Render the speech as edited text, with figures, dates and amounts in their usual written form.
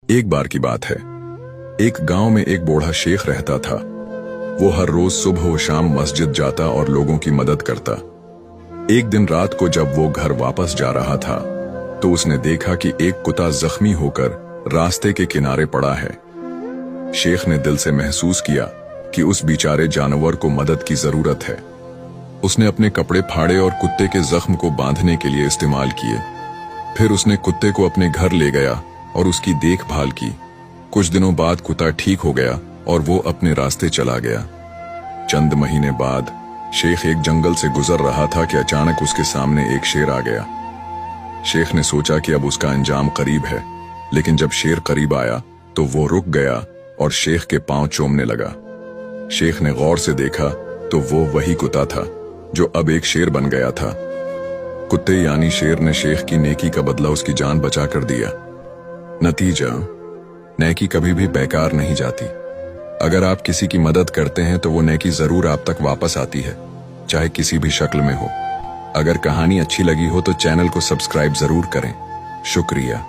एक बार की बात है, एक गांव में एक बूढ़ा शेख रहता था। वो हर रोज सुबह व शाम मस्जिद जाता और लोगों की मदद करता। एक दिन रात को जब वो घर वापस जा रहा था तो उसने देखा कि एक कुत्ता जख्मी होकर रास्ते के किनारे पड़ा है। शेख ने दिल से महसूस किया कि उस बेचारे जानवर को मदद की जरूरत है। उसने अपने कपड़े फाड़े और कुत्ते के जख्म को बांधने के लिए इस्तेमाल किए। फिर उसने कुत्ते को अपने घर ले गया और उसकी देखभाल की। कुछ दिनों बाद कुत्ता ठीक हो गया और वो अपने रास्ते चला गया। चंद महीने बाद शेख एक जंगल से गुजर रहा था कि अचानक उसके सामने एक शेर आ गया। शेख ने सोचा कि अब उसका अंजाम करीब है, लेकिन जब शेर करीब आया तो वो रुक गया और शेख के पांव चूमने लगा। शेख ने गौर से देखा तो वो वही कुत्ता था जो अब एक शेर बन गया था। कुत्ते यानी शेर ने शेख की नेकी का बदला उसकी जान बचा कर दिया। नतीजा, नेकी कभी भी बेकार नहीं जाती। अगर आप किसी की मदद करते हैं तो वो नेकी जरूर आप तक वापस आती है, चाहे किसी भी शक्ल में हो। अगर कहानी अच्छी लगी हो तो चैनल को सब्सक्राइब जरूर करें। शुक्रिया।